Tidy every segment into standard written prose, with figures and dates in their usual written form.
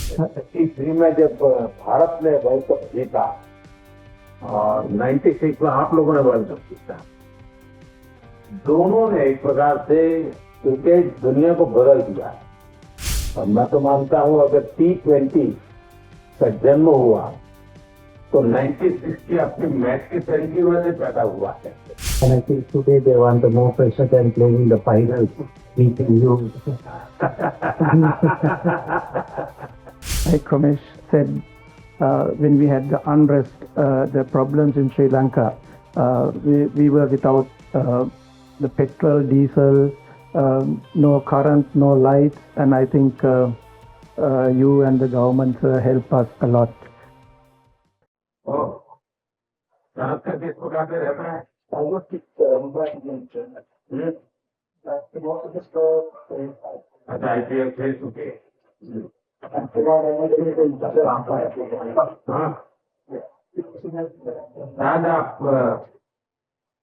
83 में जब भारत ने वर्ल्ड कप जीता और 96 में आप लोगों ने वर्ल्ड कप जीता, दोनों ने एक प्रकार से क्रिकेट दुनिया को बदल दिया है। और मैं तो मानता हूं अगर T20 का जन्म हुआ तो 96 की अपनी मैच की तरीके वजह से पैदा हुआ है। And I think today they want the more pressure than playing the finals, beating you. Like Ramesh said, when we had the unrest, the problems in Sri Lanka, we were without the petrol, diesel, no current, no lights, and I think you and the government help us a lot. Bharat का किस प्रकार से रहता है? अच्छा, IPL खेल चुके। हाँ, आज आप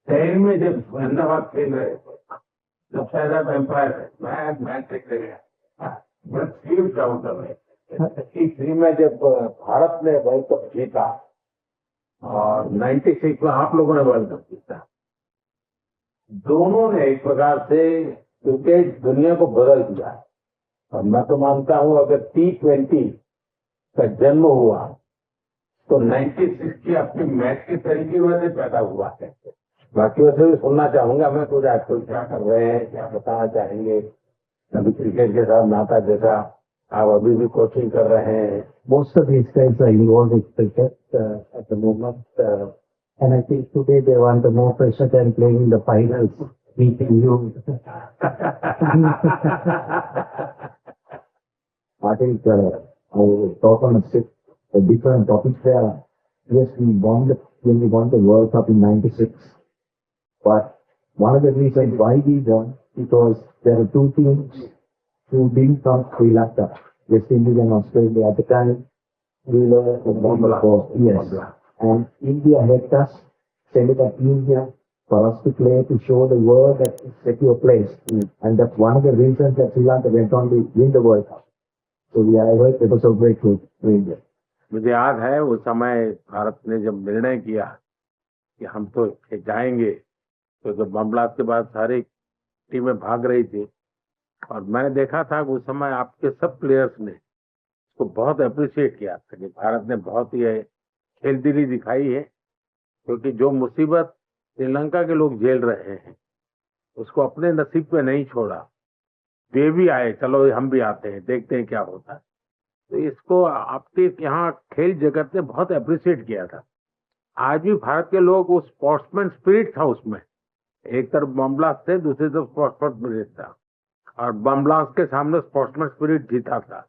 शहर में जब अहमदाबाद खेल रहे थे, जब शायद आप एम्पायर है, मैं देख रहे बस फील डाउन कर रहे। 83 में जब भारत ने वर्ल्ड कप जीता और 96 में आप लोगों ने वर्ल्ड कप जीता, दोनों ने एक प्रकार से क्रिकेट दुनिया को बदल दिया है। और मैं तो मानता हूं अगर T20 का जन्म हुआ तो 96 की अपनी मैच की तरीके वजह से पैदा हुआ है। बाकी वैसे भी सुनना चाहूंगा मैं कुछ आजकल क्या कर रहे हैं, क्या बताना चाहेंगे। अभी क्रिकेट के साथ नाता जैसा आप अभी भी कोचिंग कर रहे हैं। Most of these guys are involved with cricket at the moment. And I think today they want the more pressure than playing the finals, beating you. I think I will talk on a different topic there. Yes, when we won the World Cup in 96. But one of the reasons why we won, because there are two teams who didn't come Sri Lanka, West Indies and Australia. At the time, we were yes. And India helped us, send a team here for us to play, to show the world that it's a secure place. And that's one of the reasons that Sri Lanka went on to win the World Cup. So we are ever so grateful to India. मुझे याद है उस समय भारत ने जब निर्णय किया कि हम तो जाएंगे, तो जब बम ब्लास्ट के बाद सारी टीमें भाग रही थी और मैंने देखा था कि उस समय आपके सब प्लेयर्स ने उसको बहुत अप्रिशिएट किया था कि भारत ने बहुत ही खेलदिली दिखाई है, क्योंकि जो मुसीबत श्रीलंका के लोग झेल रहे हैं उसको अपने नसीब पे नहीं छोड़ा। वे भी आए, चलो हम भी आते हैं, देखते हैं क्या होता है। तो इसको आपके यहाँ खेल जगत ने बहुत अप्रिशिएट किया था। आज भी भारत के लोग, उस स्पोर्ट्समैन स्पिरिट था उसमें। एक तरफ बम ब्लास्ट थे, दूसरी तरफ स्पोर्ट्समैन स्पिरिट था, और बम ब्लास्ट के सामने स्पोर्ट्समैन स्पिरिट जीता था।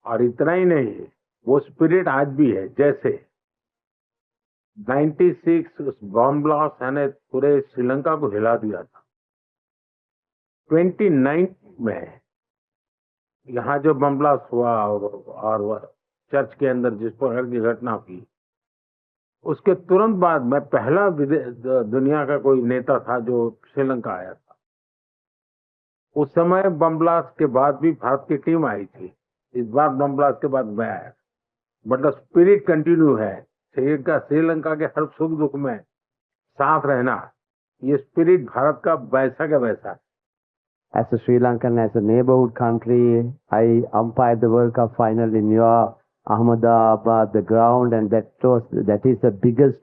और इतना ही नहीं, वो स्पिरिट आज भी है। जैसे 96 उस बम ब्लास्ट ने पूरे श्रीलंका को हिला दिया था। 29 में यहाँ जो बम ब्लास्ट हुआ और चर्च के अंदर जिस प्रकार की घटना हुई, उसके तुरंत बाद मैं पहला दुनिया का कोई नेता था जो श्रीलंका आया था। उस समय बम ब्लास्ट के बाद भी भारत की टीम आई थी। इस बार बम ब्लास्ट के बाद मैं आया, बट द स्पिरिट कंटिन्यू है। श्रीलंका के हर सुख दुख में साथ रहना, ये स्पिरिट भारत का वैसा का वैसा है। As a Sri Lankan, as a neighborhood country, I umpired the World Cup final in your Ahmedabad, the ground, and that is the biggest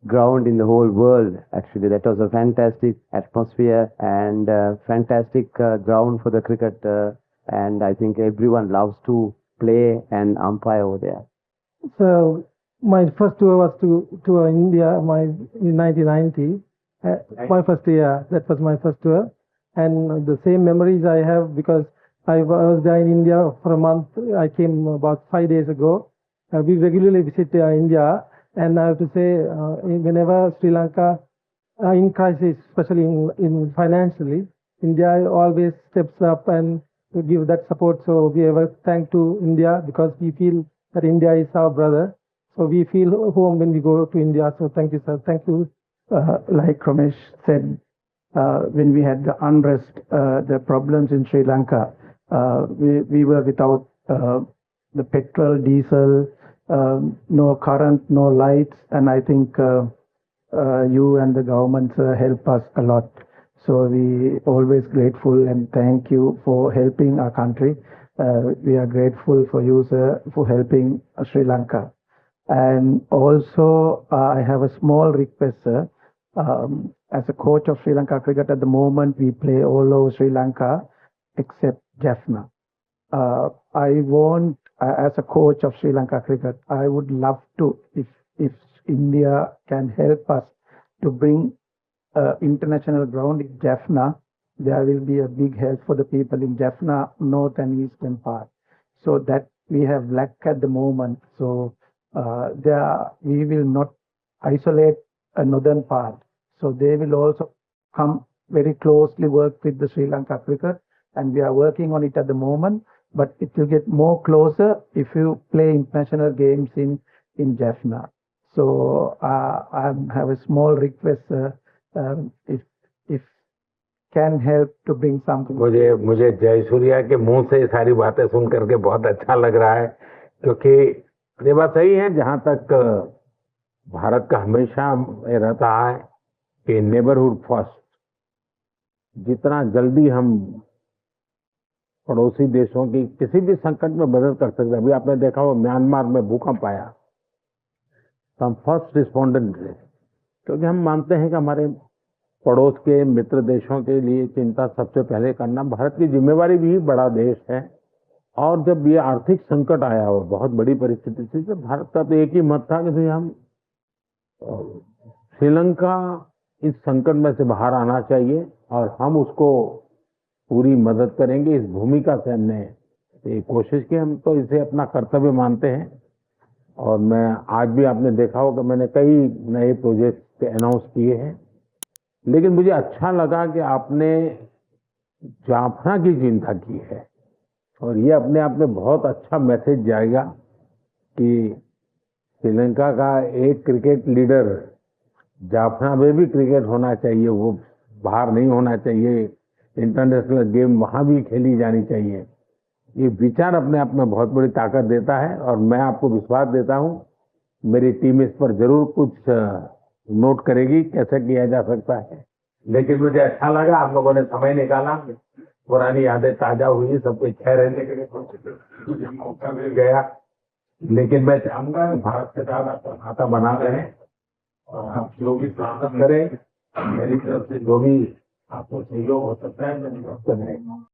ground in the whole world. Actually, that was a fantastic atmosphere and fantastic ground for the cricket, and I think everyone loves to play and umpire over there. So my first tour was to India, in 1990. My first year, that was my first tour. And the same memories I have because I was there in India for a month. I came about 5 days ago. We regularly visit India, and I have to say, whenever Sri Lanka in crisis, especially in financially, India always steps up and to give that support. So we ever thank to India because we feel that India is our brother. So we feel home when we go to India. So thank you, sir. Thank you. Like Ramesh said, when we had the unrest, the problems in Sri Lanka, we were without the petrol, diesel, no current, no lights, and I think you and the government help us a lot. So we always grateful and thank you for helping our country. We are grateful for you, sir, for helping Sri Lanka. And also, I have a small request, sir. As a coach of Sri Lanka cricket at the moment, we play all over Sri Lanka except Jaffna. I want, as a coach of Sri Lanka cricket, I would love to, if India can help us to bring international ground in Jaffna, there will be a big help for the people in Jaffna, north and eastern part. So that we have lack at the moment. So we will not isolate a northern part. So they will also come very closely work with the Sri Lanka cricket, and we are working on it at the moment. But it will get more closer if you play international games in Jaffna. So I have a small request, if can help to bring something. मुझे जयसूर्या के मुंह से ये सारी बातें सुन करके बहुत अच्छा लग रहा है, क्योंकि ये बात सही है। जहां तक भारत का हमेशा ये रहता है कि नेबरहुड फर्स्ट, जितना जल्दी हम पड़ोसी देशों की किसी भी संकट में मदद कर सकते हैं। अभी आपने देखा हो म्यांमार में भूकंप आया, तो हम फर्स्ट रिस्पोंडेंट थे, क्योंकि हम मानते हैं कि हमारे पड़ोस के मित्र देशों के लिए चिंता सबसे पहले करना भारत की जिम्मेवारी भी। बड़ा देश है, और जब ये आर्थिक संकट आया और बहुत बड़ी परिस्थिति थी, तो भारत का तो एक ही मत था कि भाई हम श्रीलंका इस संकट में से बाहर आना चाहिए और हम उसको पूरी मदद करेंगे। इस भूमिका से हमने ये कोशिश की, हम तो इसे अपना कर्तव्य मानते हैं। और मैं आज भी आपने देखा होगा मैंने कई नए प्रोजेक्ट अनाउंस किए हैं, लेकिन मुझे अच्छा लगा कि आपने जाफना की चिंता की है, और ये अपने आप में बहुत अच्छा मैसेज जाएगा कि श्रीलंका का एक क्रिकेट लीडर, जाफना में भी क्रिकेट होना चाहिए, वो बाहर नहीं होना चाहिए, इंटरनेशनल गेम वहां भी खेली जानी चाहिए। ये विचार अपने आप में बहुत बड़ी ताकत देता है, और मैं आपको विश्वास देता हूं मेरी टीम इस पर जरूर कुछ नोट करेगी कैसे किया जा सकता है। लेकिन मुझे अच्छा लगा आप लोगों ने समय निकाला, पुरानी यादें ताजा हुई, सब कुछ छह रहने के लिए मौका मिल गया। लेकिन मैं चाहूंगा भारत के साथ आपका नाता बना रहे, और आप जो भी स्वागत करें, मेरी तरफ से जो भी आपको सहयोग हो सकता है मैं करेंगे।